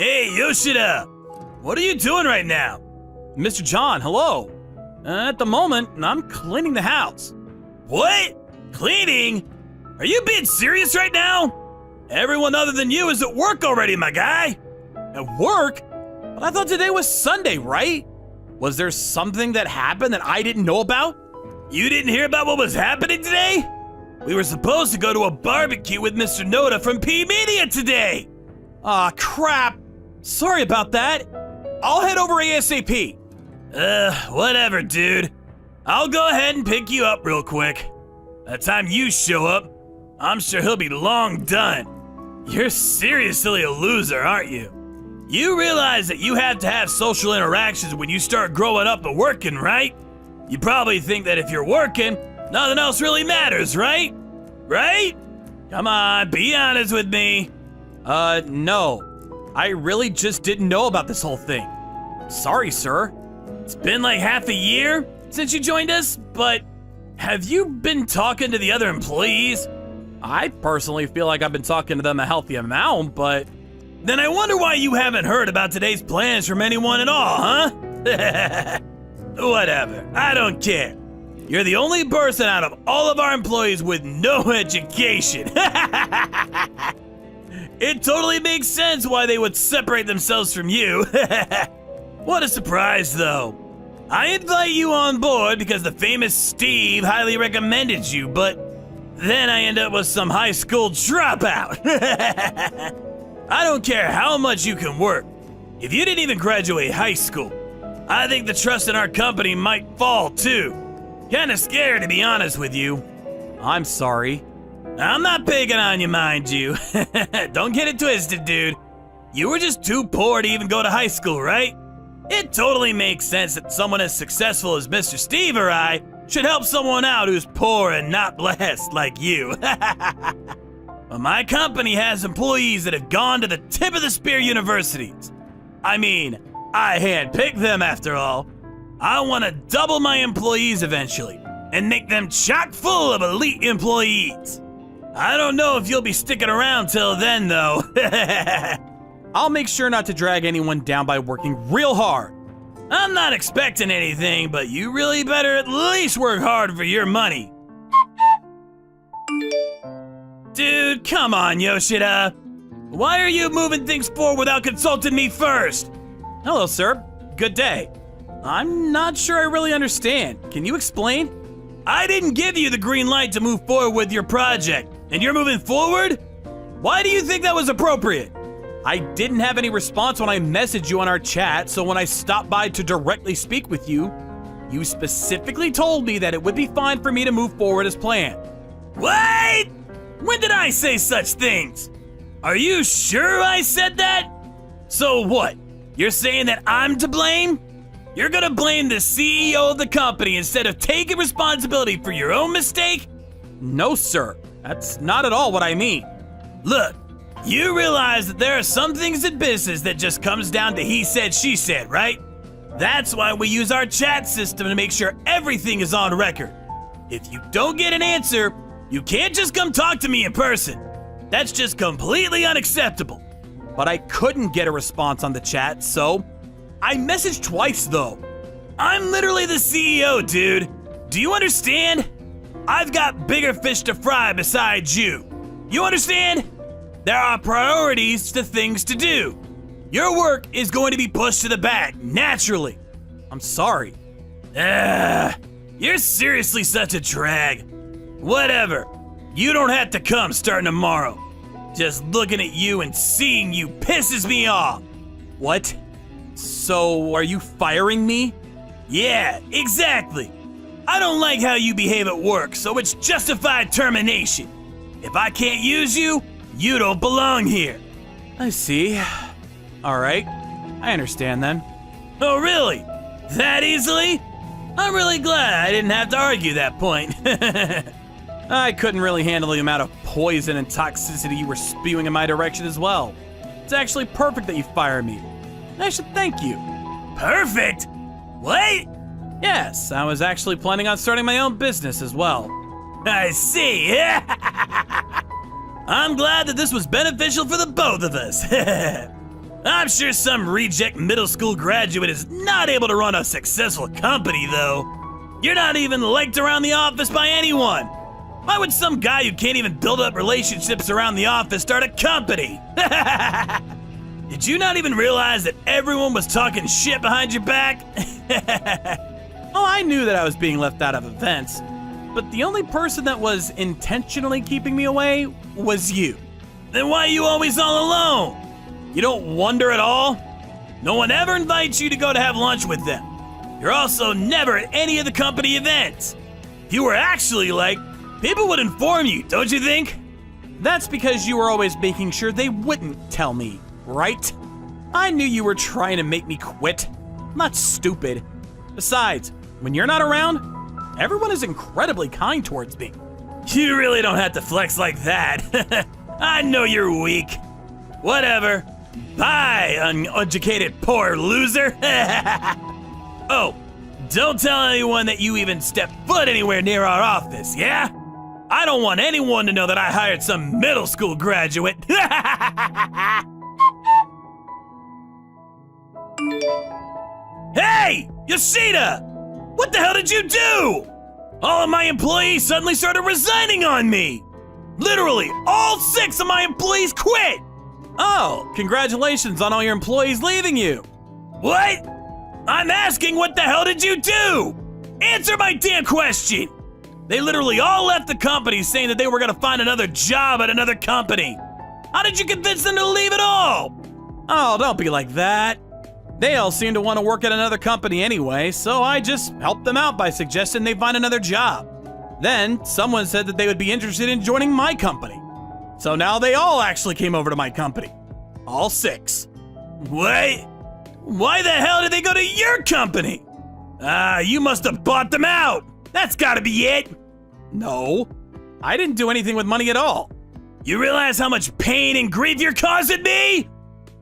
Hey, Yoshida! What are you doing right now? Mr. John, hello. At the moment, I'm cleaning the house. What? Cleaning? Are you being serious right now? Everyone other than you is at work already, my guy. At work? But I thought today was Sunday, right? Was there something that happened that I didn't know about? You didn't hear about what was happening today? We were supposed to go to a barbecue with Mr. Noda from P-Media today. Aw, crap. Sorry about that. I'll head over ASAP. Whatever, dude. I'll go ahead and pick you up real quick. By the time you show up, I'm sure he'll be long done. You're seriously a loser, aren't you? You realize that you have to have social interactions when you start growing up and working, right? You probably think that if you're working, nothing else really matters, right? Right? Come on, be honest with me. No. I really just didn't know about this whole thing. Sorry, sir. It's been like half a year since you joined us, but have you been talking to the other employees? I personally feel like I've been talking to them a healthy amount, but... Then I wonder why you haven't heard about today's plans from anyone at all, huh? Whatever, I don't care. You're the only person out of all of our employees with no education. It totally makes sense why they would separate themselves from you. What a surprise, though. I invite you on board because the famous Steve highly recommended you, but then I end up with some high school dropout. I don't care how much you can work. If you didn't even graduate high school, I think the trust in our company might fall too. Kinda scared, to be honest with you. I'm sorry. I'm not picking on you, mind you. Don't get it twisted, dude. You were just too poor to even go to high school, right? It totally makes sense that someone as successful as Mr. Steve or I should help someone out who's poor and not blessed like you. But my company has employees that have gone to the tip of the spear universities. I mean, I handpicked them after all. I want to double my employees eventually and make them chock full of elite employees. I don't know if you'll be sticking around till then, though. I'll make sure not to drag anyone down by working real hard. I'm not expecting anything, but you really better at least work hard for your money. Dude, come on, Yoshida. Why are you moving things forward without consulting me first? Hello, sir. Good day. I'm not sure I really understand. Can you explain? I didn't give you the green light to move forward with your project, and you're moving forward? Why do you think that was appropriate? I didn't have any response when I messaged you on our chat, so when I stopped by to directly speak with you, you specifically told me that it would be fine for me to move forward as planned. What? When did I say such things? Are you sure I said that? So what? You're saying that I'm to blame? You're gonna blame the CEO of the company instead of taking responsibility for your own mistake? No, sir. That's not at all what I mean. Look, you realize that there are some things in business that just comes down to he said, she said, right? That's why we use our chat system to make sure everything is on record. If you don't get an answer, you can't just come talk to me in person. That's just completely unacceptable. But I couldn't get a response on the chat, so I messaged twice though. I'm literally the CEO, dude. Do you understand? I've got bigger fish to fry besides you. You understand? There are priorities to things to do. Your work is going to be pushed to the back, naturally. I'm sorry. You're seriously such a drag. Whatever. You don't have to come starting tomorrow. Just looking at you and seeing you pisses me off. What? So, are you firing me? Yeah, exactly. I don't like how you behave at work, so it's justified termination. If I can't use you, you don't belong here. I see. Alright, I understand then. Oh, really? That easily? I'm really glad I didn't have to argue that point. I couldn't really handle the amount of poison and toxicity you were spewing in my direction as well. It's actually perfect that you fired me. I should thank you. Perfect? What? Yes, I was actually planning on starting my own business as well. I see. I'm glad that this was beneficial for the both of us. I'm sure some reject middle school graduate is not able to run a successful company, though. You're not even liked around the office by anyone. Why would some guy who can't even build up relationships around the office start a company? Did you not even realize that everyone was talking shit behind your back? Oh, I knew that I was being left out of events, but the only person that was intentionally keeping me away was you. Then why are you always all alone? You don't wonder at all? No one ever invites you to go to have lunch with them. You're also never at any of the company events. If you were actually liked, people would inform you, don't you think? That's because you were always making sure they wouldn't tell me, right? I knew you were trying to make me quit. I'm not stupid. Besides, when you're not around, everyone is incredibly kind towards me. You really don't have to flex like that. I know you're weak. Whatever. Bye, uneducated poor loser. Oh, don't tell anyone that you even stepped foot anywhere near our office, yeah? I don't want anyone to know that I hired some middle school graduate. Hey, Yoshida! What the hell did you do? All of my employees suddenly started resigning on me. Literally, all 6 of my employees quit. Oh, congratulations on all your employees leaving you. What? I'm asking, what the hell did you do? Answer my damn question. They literally all left the company saying that they were gonna find another job at another company. How did you convince them to leave it all? Oh, don't be like that. They all seem to want to work at another company anyway, so I just helped them out by suggesting they find another job. Then someone said that they would be interested in joining my company. So now they all actually came over to my company. All 6. What? Why the hell did they go to your company? You must have bought them out. That's gotta be it. No, I didn't do anything with money at all. You realize how much pain and grief you're causing me?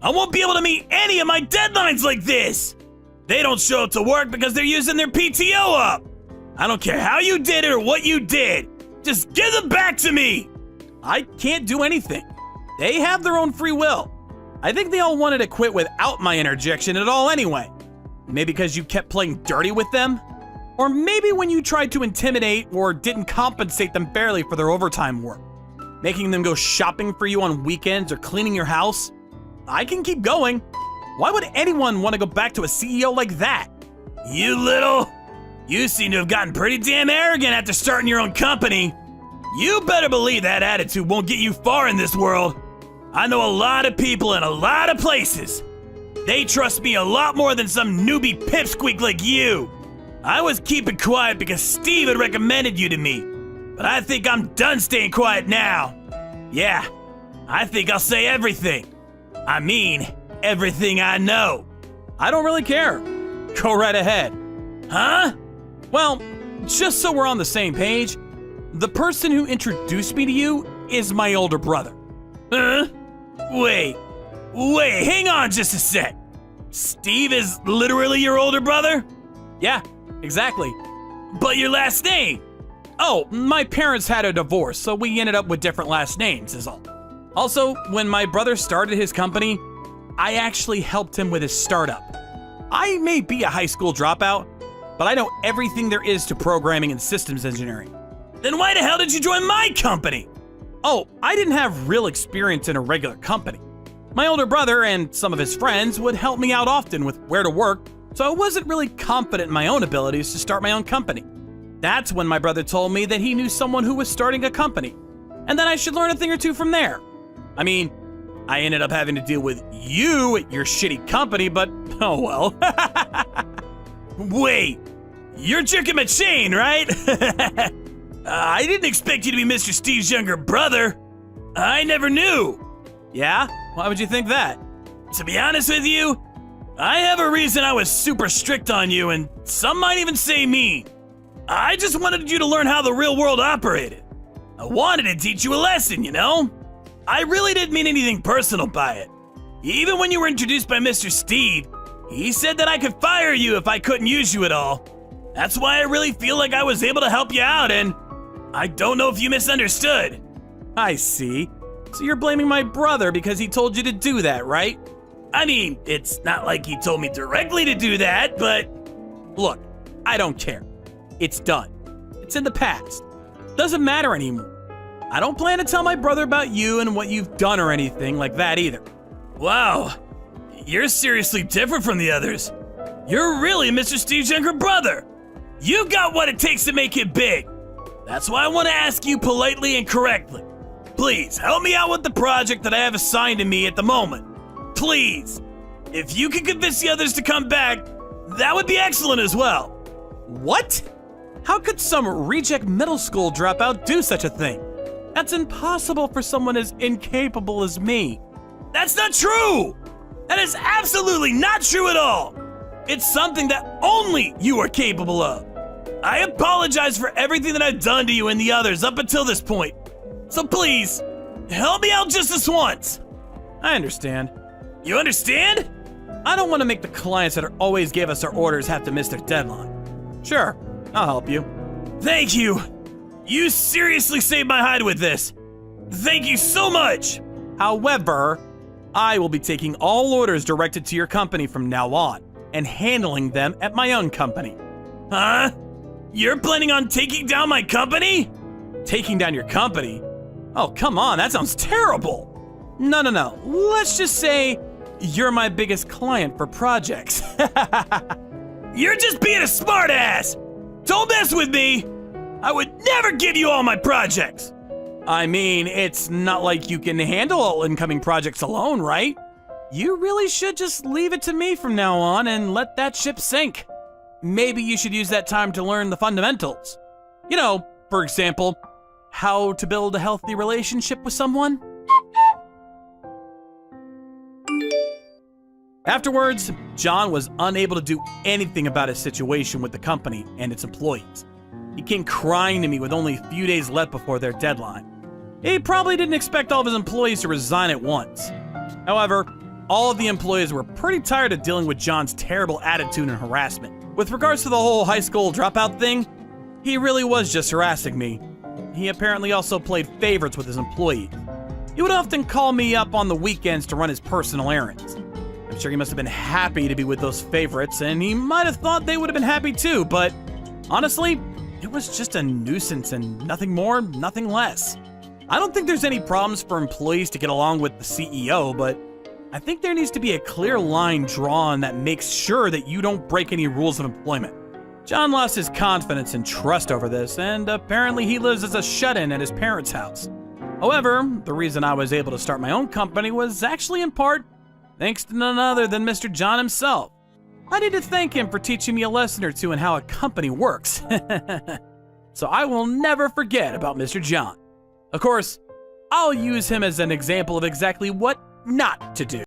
I won't be able to meet any of my deadlines like this. They don't show up to work because they're using their PTO up. I don't care how you did it or what you did. Just give them back to me. I can't do anything. They have their own free will. I think they all wanted to quit without my interjection at all anyway. Maybe because you kept playing dirty with them? Or maybe when you tried to intimidate or didn't compensate them fairly for their overtime work. Making them go shopping for you on weekends or cleaning your house? I can keep going. Why would anyone want to go back to a CEO like that? You seem to have gotten pretty damn arrogant after starting your own company. You better believe that attitude won't get you far in this world. I know a lot of people in a lot of places. They trust me a lot more than some newbie pipsqueak like you. I was keeping quiet because Steve had recommended you to me, but I think I'm done staying quiet now. Yeah, I think I'll say everything. I mean, everything I know. I don't really care. Go right ahead. Huh? Well, just so we're on the same page, the person who introduced me to you is my older brother. Huh? Wait, hang on just a sec. Steve is literally your older brother? Yeah, exactly. But your last name? Oh, my parents had a divorce, so we ended up with different last names is all. Also, when my brother started his company, I actually helped him with his startup. I may be a high school dropout, but I know everything there is to programming and systems engineering. Then why the hell did you join my company? Oh, I didn't have real experience in a regular company. My older brother and some of his friends would help me out often with where to work, so I wasn't really confident in my own abilities to start my own company. That's when my brother told me that he knew someone who was starting a company, and that I should learn a thing or two from there. I mean, I ended up having to deal with you at your shitty company, but oh well. Wait, you're jerking my chain, right? I didn't expect you to be Mr. Steve's younger brother. I never knew. Yeah? Why would you think that? To be honest with you, I have a reason I was super strict on you, and some might even say mean. I just wanted you to learn how the real world operated. I wanted to teach you a lesson, you know? I really didn't mean anything personal by it. Even when you were introduced by Mr. Steve, he said that I could fire you if I couldn't use you at all. That's why I really feel like I was able to help you out, and I don't know if you misunderstood. I see. So you're blaming my brother because he told you to do that, right? I mean, it's not like he told me directly to do that, but... Look, I don't care. It's done. It's in the past. Doesn't matter anymore. I don't plan to tell my brother about you and what you've done or anything like that either. Wow, you're seriously different from the others. You're really Mr. Steve's younger brother. You've got what it takes to make it big. That's why I want to ask you politely and correctly. Please, help me out with the project that I have assigned to me at the moment. Please. If you can convince the others to come back, that would be excellent as well. What? How could some reject middle school dropout do such a thing? That's impossible for someone as incapable as me. That's not true! That is absolutely not true at all! It's something that only you are capable of. I apologize for everything that I've done to you and the others up until this point. So please, help me out just this once. I understand. You understand? I don't want to make the clients that always gave us our orders have to miss their deadline. Sure, I'll help you. Thank you. You seriously saved my hide with this. Thank you so much. However, I will be taking all orders directed to your company from now on and handling them at my own company. Huh? You're planning on taking down my company? Taking down your company? Oh, come on, that sounds terrible. No. Let's just say you're my biggest client for projects. You're just being a smartass. Don't mess with me. I would never give you all my projects. I mean, it's not like you can handle all incoming projects alone, right? You really should just leave it to me from now on and let that ship sink. Maybe you should use that time to learn the fundamentals. You know, for example, how to build a healthy relationship with someone. Afterwards, John was unable to do anything about his situation with the company and its employees. He came crying to me with only a few days left before their deadline. He probably didn't expect all of his employees to resign at once. However, all of the employees were pretty tired of dealing with John's terrible attitude and harassment. With regards to the whole high school dropout thing, he really was just harassing me. He apparently also played favorites with his employees. He would often call me up on the weekends to run his personal errands. I'm sure he must have been happy to be with those favorites, and he might have thought they would have been happy too, but honestly, it was just a nuisance and nothing more, nothing less. I don't think there's any problems for employees to get along with the CEO, but I think there needs to be a clear line drawn that makes sure that you don't break any rules of employment. John lost his confidence and trust over this, and apparently he lives as a shut-in at his parents' house. However, the reason I was able to start my own company was actually in part thanks to none other than Mr. John himself. I need to thank him for teaching me a lesson or two in how a company works. So I will never forget about Mr. John. Of course, I'll use him as an example of exactly what not to do.